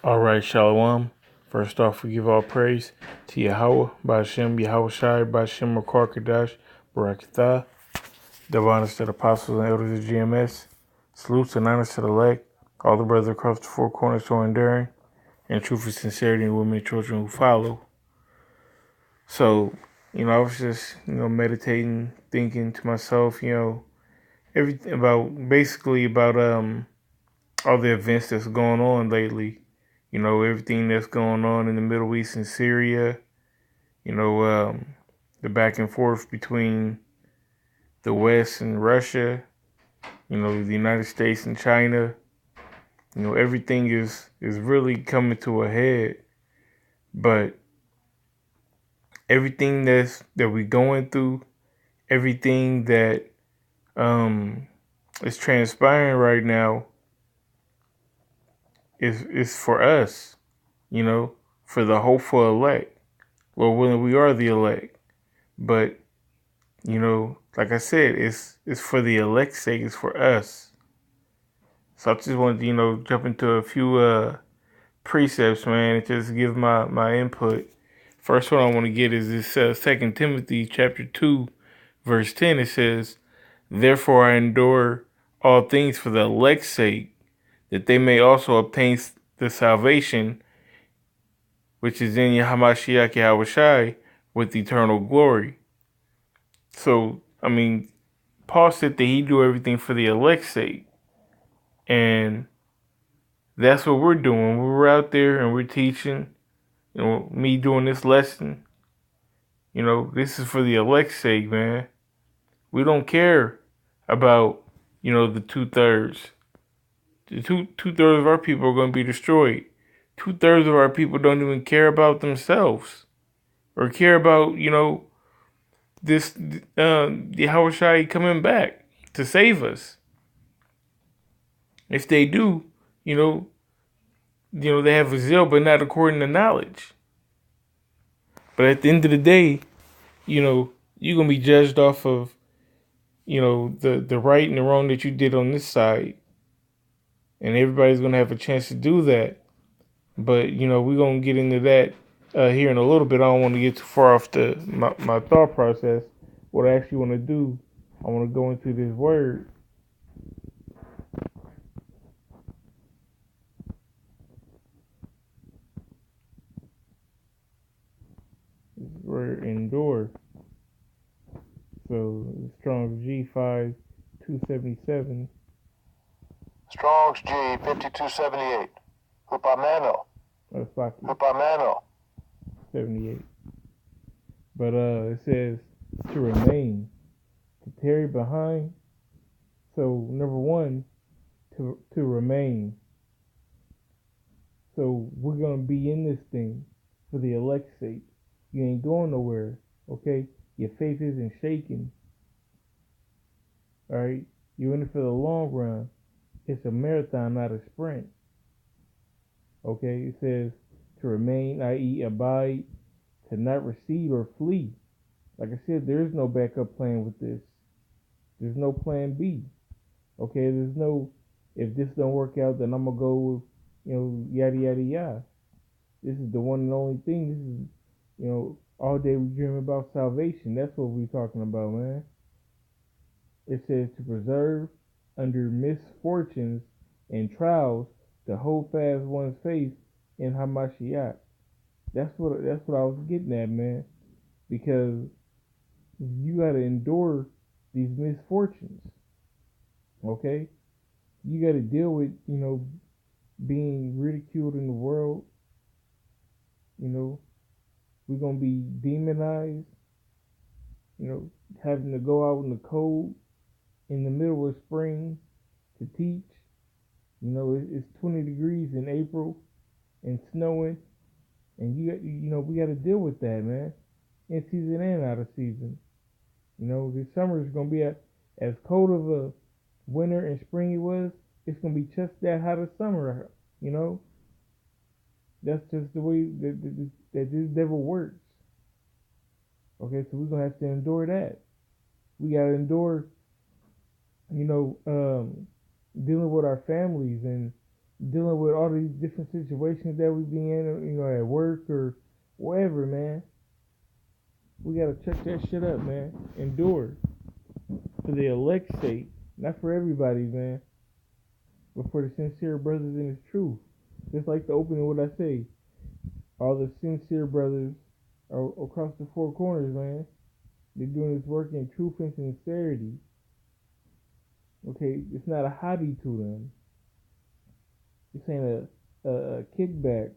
All right, Shalom. First off, we give all praise to Yahweh, Ba'Shem, Yahweh Shai, Ba'Shem, Makar Kadash, Barakatah, double honors to the apostles and elders of GMS, salutes and honors to the elect, all the brothers across the four corners who are enduring, and truth and sincerity in women and children who follow. So, I was just, meditating, thinking to myself, everything about all the events that's going on lately. Everything that's going on in the Middle East and Syria, the back and forth between the West and Russia, the United States and China. Everything is really coming to a head. But everything that we're going through, everything that is transpiring right now is for us, for the hopeful elect. Well, when we are the elect, but like I said, it's for the elect's sake. It's for us. So I just wanted to jump into a few precepts, man, and just give my input. First one I want to get is this 2 Timothy chapter 2, verse 10. It says, "Therefore I endure all things for the elect's sake, that they may also obtain the salvation which is in Yahamashiach Yahushai with eternal glory." So, Paul said that he do everything for the elect's sake. And that's what we're doing. We're out there and we're teaching, me doing this lesson. This is for the elect's sake, man. We don't care about, the 2/3. The two-thirds of our people are going to be destroyed. 2/3 of our people don't even care about themselves or care about, this Yahweh Shai coming back to save us. If they do, they have a zeal, but not according to knowledge. But at the end of the day, you're gonna be judged off of, the right and the wrong that you did on this side, and everybody's gonna have a chance to do that. But we're gonna get into that here in a little bit. I don't want to get too far off my thought process. What I actually want to do, I want to go into this word. This word endure. So Strong's G5277. Strong's G5278. Hupamano. Hupamano. 78. But it says to remain, to tarry behind. So number one, to remain. So we're gonna be in this thing for the elect's sake. You ain't going nowhere, okay? Your faith isn't shaking. All right, you're in it for the long run. It's a marathon, not a sprint. Okay, it says to remain, i.e., abide, to not recede or flee. Like I said, there is no backup plan with this. There's no plan B. Okay, there's no, if this don't work out, then I'm gonna go with, yada yada yada. This is the one and only thing. This is, all day we dream about salvation. That's what we're talking about, man. It says to preserve under misfortunes and trials, to hold fast one's faith in Hamashiach. That's what I was getting at, man. Because you got to endure these misfortunes. Okay, you got to deal with being ridiculed in the world. We're gonna be demonized. Having to go out in the cold in the middle of spring to teach. It's 20 degrees in April and snowing, and we got to deal with that, man. In season and out of season. This summer is gonna be as cold of a winter and spring it was. It's gonna be just that hot of summer. That's just the way that this devil works. Okay, so we're gonna have to endure that. We gotta endure, dealing with our families and dealing with all these different situations that we be in, at work or wherever, man. We gotta check that shit up, man. Endure for the elect's sake, not for everybody, man, but for the sincere brothers in His truth. Just like the opening, what I say, all the sincere brothers are across the four corners, man. They're doing this work in truth and sincerity. Okay, it's not a hobby to them. This ain't a kickback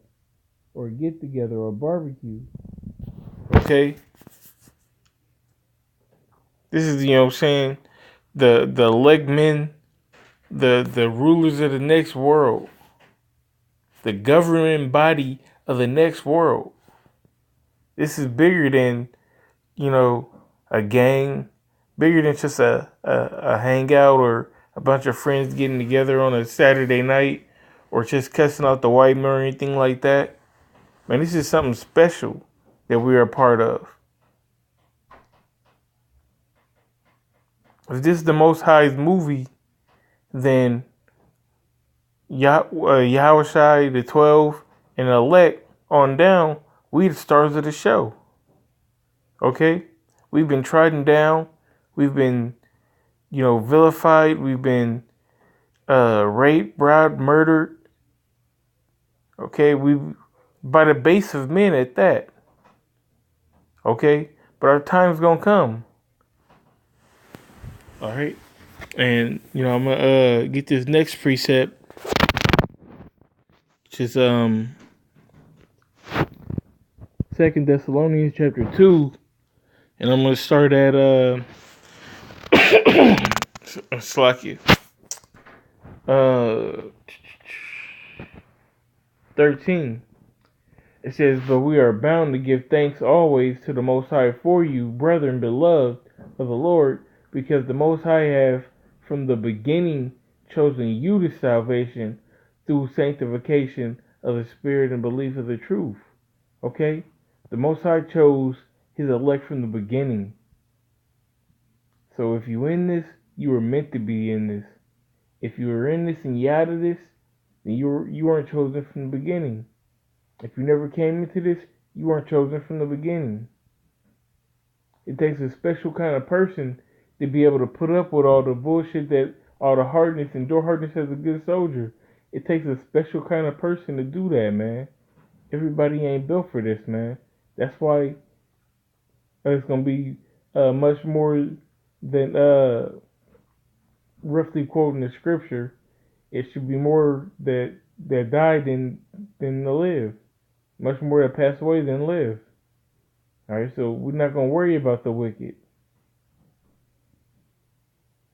or a get together or a barbecue. Okay, this is what I'm saying. The leg men, the rulers of the next world, the governing body of the next world. This is bigger than a gang, bigger than just a hangout or a bunch of friends getting together on a Saturday night or just cussing out the white man or anything like that. Man, this is something special that we are a part of. If this is the Most High's movie, then Yahushai, the 12, and the elect on down, we the stars of the show. Okay? We've been trodden down. We've been, vilified. We've been raped, bribed, murdered. Okay? By the base of men at that. Okay? But our time's gonna come. Alright? And, I'm gonna get this next precept. Which is 2 Thessalonians chapter 2. And I'm gonna start at Slacky. 13. It says, "But we are bound to give thanks always to the Most High for you, brethren, beloved of the Lord, because the Most High have from the beginning chosen you to salvation through sanctification of the Spirit and belief of the truth." Okay? The Most High chose His elect from the beginning. So if you in this, you were meant to be in this. If you were in this and you out of this, then you weren't chosen from the beginning. If you never came into this, you weren't chosen from the beginning. It takes a special kind of person to be able to put up with all the bullshit, that all the hardness, endure hardness as a good soldier. It takes a special kind of person to do that, man. Everybody ain't built for this, man. That's why it's gonna be much more than roughly quoting the scripture. It should be more that die than to live. Much more that pass away than live. Alright, so we're not going to worry about the wicked.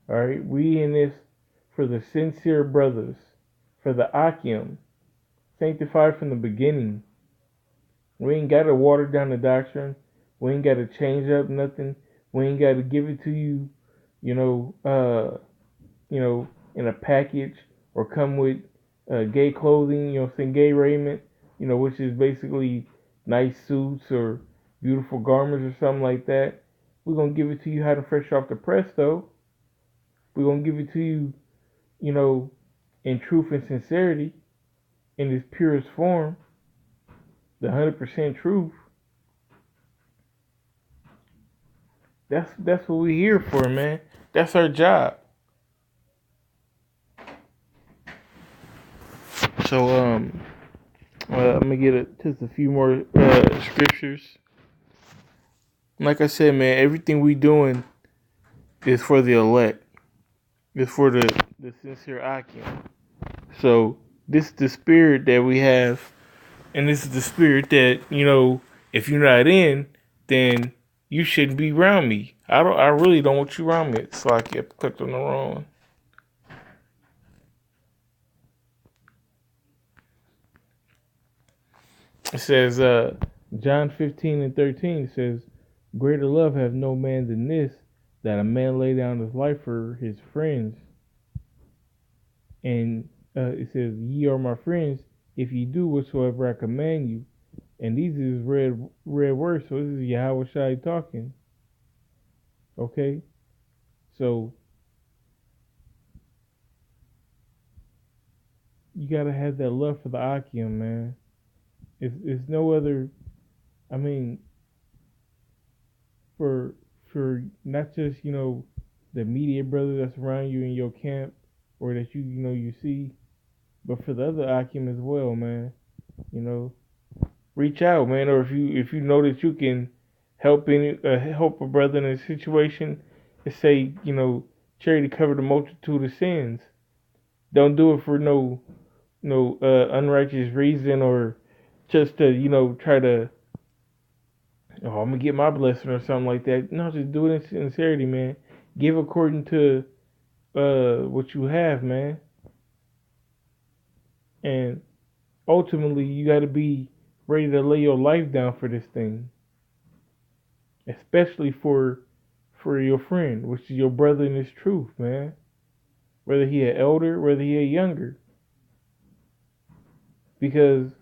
Alright, we in this for the sincere brothers, for the Akim, sanctified from the beginning. We ain't got to water down the doctrine. We ain't got to change up nothing. We ain't got to give it to you, in a package or come with gay clothing, gay raiment, which is basically nice suits or beautiful garments or something like that. We're going to give it to you hot and fresh off the press, though. We're going to give it to you, in truth and sincerity, in its purest form, the 100% truth. That's what we're here for, man. That's our job. So, I'm gonna get just a few more scriptures. Like I said, man, everything we doing is for the elect. It's for the sincere Akim. So this is the spirit that we have, and this is the spirit that, if you're not in, then you shouldn't be around me. I really don't want you around me. It's like I clicked on the wrong one. It says, John 15:13 says, "Greater love have no man than this, that a man lay down his life for his friends." And it says, "Ye are my friends, if ye do whatsoever I command you." And these is red words, so this is Yahushai talking. Okay? So you gotta have that love for the Akim, man. It's no other. I mean, for not just the immediate brother that's around you in your camp or that you see, but for the other Akim as well, man. You know, reach out, man. Or if you know that you can help a brother in a situation, and say charity cover the multitude of sins. Don't do it for no unrighteous reason or just to try to I'm gonna get my blessing or something like that. No, just do it in sincerity, man. Give according to what you have, man. And ultimately, you got to be ready to lay your life down for this thing, especially for your friend, which is your brother in this truth, man. Whether he an elder, whether he a younger, because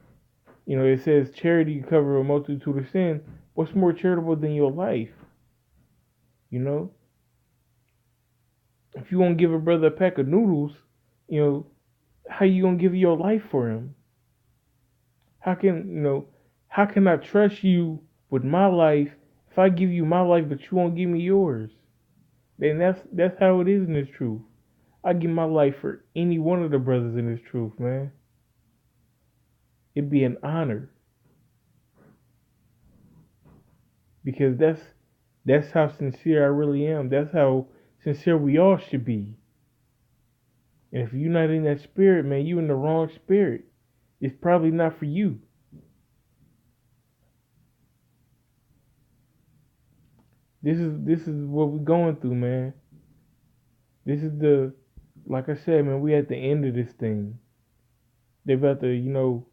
it says charity cover a multitude of sin. What's more charitable than your life? You know, if you won't give a brother a pack of noodles, how you gonna give your life for him? How can I trust you with my life if I give you my life but you won't give me yours? Then that's how it is in this truth. I give my life for any one of the brothers in this truth, man. It'd be an honor. Because that's how sincere I really am. That's how sincere we all should be. And if you're not in that spirit, man, you in the wrong spirit. It's probably not for you. This is what we're going through, man. This is like I said, man, we at the end of this thing. They about to,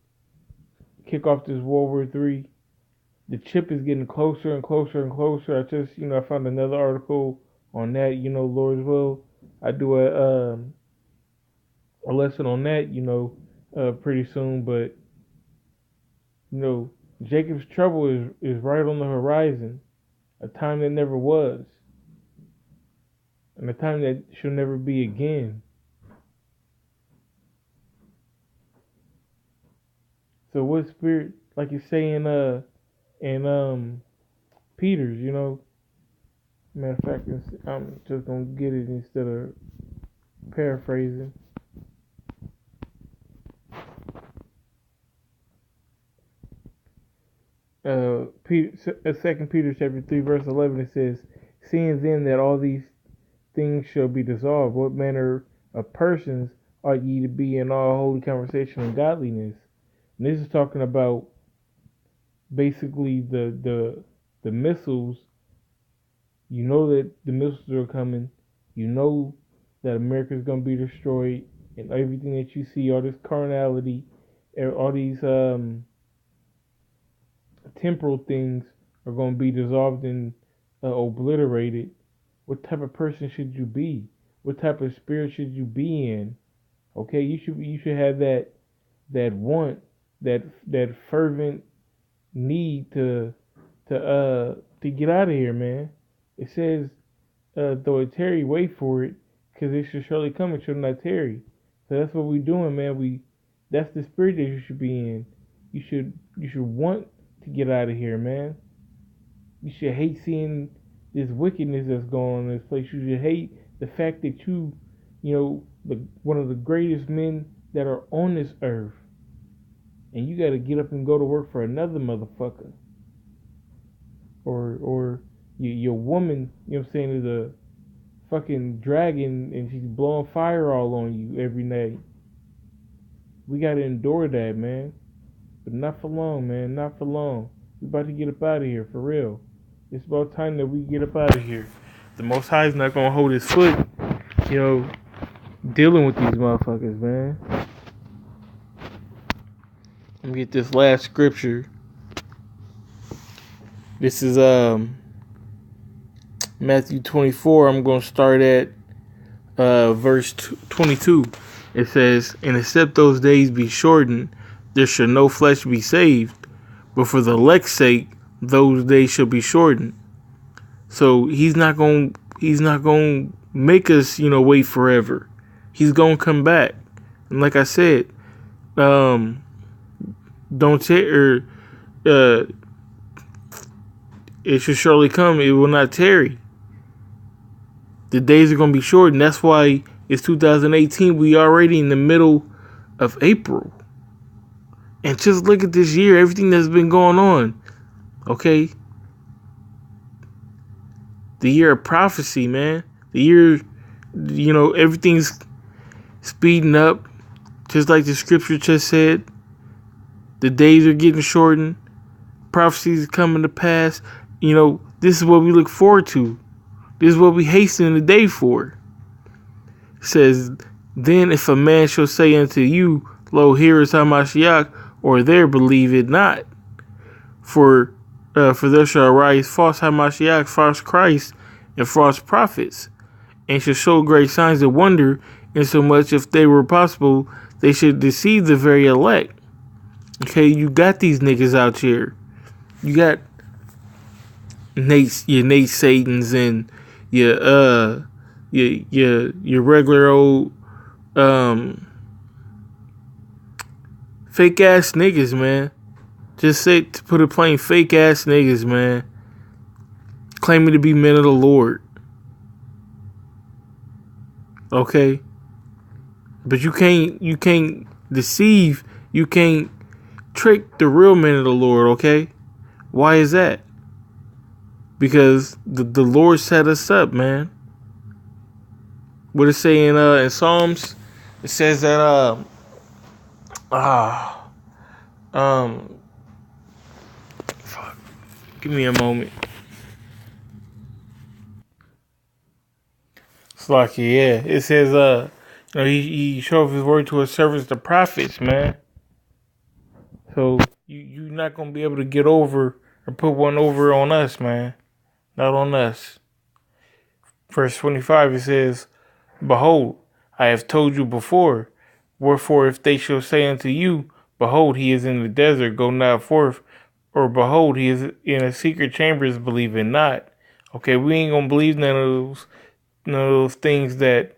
kick off this World War III. The chip is getting closer and closer and closer. I just, I found another article on that. Lord's will, I do a lesson on that, pretty soon. But Jacob's trouble is right on the horizon. A time that never was, and a time that shall never be again. So what spirit, like you say in Peter's, matter of fact, I'm just gonna get it instead of paraphrasing. Second Peter chapter 3 verse 11, it says, "Seeing then that all these things shall be dissolved, what manner of persons ought ye to be in all holy conversation and godliness?" And this is talking about basically the missiles. You know that the missiles are coming. You know that America is going to be destroyed, and everything that you see, all this carnality, all these temporal things are going to be dissolved and obliterated. What type of person should you be? What type of spirit should you be in? Okay, you should have that want, that fervent need to get out of here, man. It says, though it tarry, wait for it, because it should surely come and shall not tarry. So that's what we're doing, man. That's the spirit that you should be in. You should want to get out of here, man. You should hate seeing this wickedness that's going on in this place. You should hate the fact that one of the greatest men that are on this earth, and you got to get up and go to work for another motherfucker, or your woman, is a fucking dragon and she's blowing fire all on you every night. We got to endure that, man. But not for long, man. Not for long. We about to get up out of here, for real. It's about time that we get up out of here. The Most High is not going to hold his foot, dealing with these motherfuckers, man. Let me get this last scripture. This is Matthew 24. I'm going to start at verse 22. It says, "And except those days be shortened, there shall no flesh be saved. But for the elect's sake, those days shall be shortened." So he's not going to make us, wait forever. He's going to come back. And like I said, don't tear. It should surely come. It will not tarry. The days are gonna be short, and that's why it's 2018. We already in the middle of April, and just look at this year. Everything that's been going on. Okay, the year of prophecy, man. The year, everything's speeding up, just like the scripture just said. The days are getting shortened. Prophecies are coming to pass. This is what we look forward to. This is what we hasten the day for. It says, then if a man shall say unto you, lo, here is Hamashiach, or there, believe it not. For there shall arise false Hamashiach, false Christ, and false prophets, and shall show great signs of wonder, insomuch if they were possible, they should deceive the very elect. Okay, you got these niggas out here. You got your Nate Satans and your regular old fake ass niggas, man. Just say, to put it plain, fake ass niggas, man. Claiming to be men of the Lord. Okay? But you can't deceive, you can't trick the real men of the Lord, okay? Why is that? Because the Lord set us up, man. What it saying in Psalms? It says that fuck. Give me a moment. It's like, yeah. It says he showed his word to his servants, the prophets, man. So you're not gonna be able to get over or put one over on us, man. Not on us. Verse 25, it says, behold, I have told you before. Wherefore, if they shall say unto you, behold, he is in the desert, go not forth. Or behold, he is in a secret chambers, believe it not. Okay, we ain't gonna believe none of those things that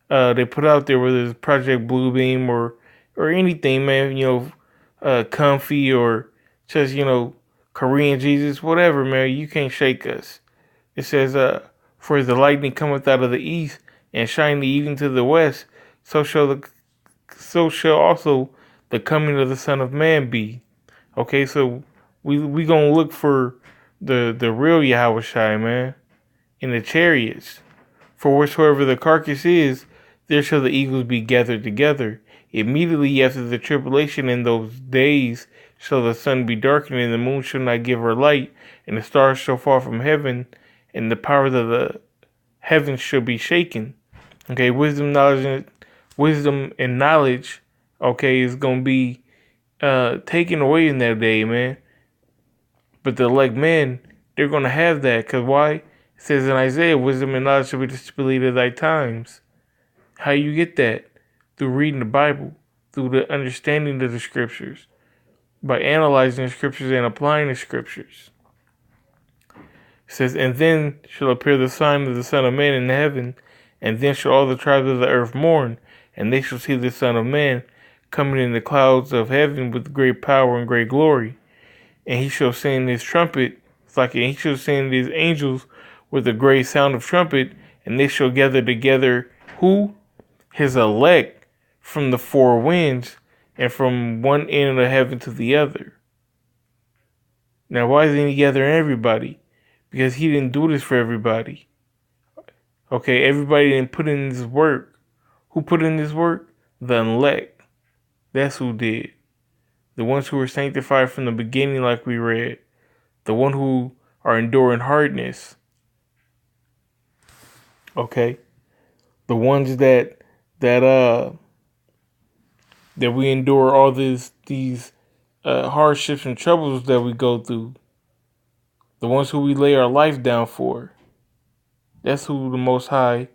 they put out there, whether it's Project Bluebeam or anything, man. Comfy or just Korean Jesus, whatever, man. You can't shake us. It says, for as the lightning cometh out of the east and shineth even to the west, so shall also the coming of the Son of Man be. Okay, so we gonna look for the real Yahushai, man, in the chariots. For wheresoever the carcass is, there shall the eagles be gathered together. Immediately after the tribulation in those days shall the sun be darkened, and the moon shall not give her light, and the stars shall fall from heaven, and the powers of the heavens shall be shaken. Okay, wisdom and knowledge, okay, is gonna be taken away in that day, man. But the elect men, they're gonna have that, cause why? It says in Isaiah, wisdom and knowledge shall be displayed at thy times. How you get that? Through reading the Bible, through the understanding of the scriptures, by analyzing the scriptures and applying the scriptures. It says, and then shall appear the sign of the Son of Man in heaven, and then shall all the tribes of the earth mourn, and they shall see the Son of Man coming in the clouds of heaven with great power and great glory. And he shall send his trumpet, he shall send his angels with a great sound of trumpet, and they shall gather together who? His elect from the four winds and from one end of heaven to the other. Now, why isn't he gathering everybody? Because he didn't do this for everybody. Okay, everybody didn't put in this work. Who put in this work? The elect. That's who did. The ones who were sanctified from the beginning, like we read. The one who are enduring hardness. Okay. The ones that we endure all these hardships and troubles that we go through. The ones who we lay our life down for. That's who the Most High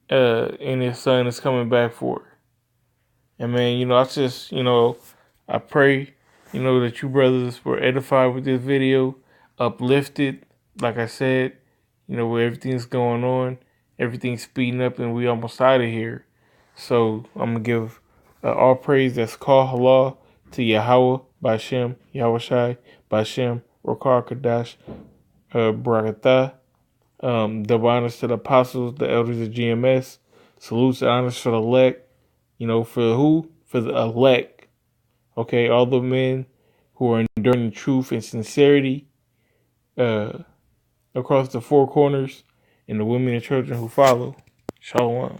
and His Son is coming back for. And man, I pray, that you brothers were edified with this video, uplifted, like I said, where everything's going on, everything's speeding up and we almost out of here. So I'm going to give All praise that's called halal to Yahweh, Bashem, Yahushai, Bashem, Rokar Kadash, Barakatah. Double honors to the apostles, the elders of GMS. Salutes and honors for the elect. You know, for who? For the elect. Okay, all the men who are enduring truth and sincerity across the four corners, and the women and children who follow. Shalom.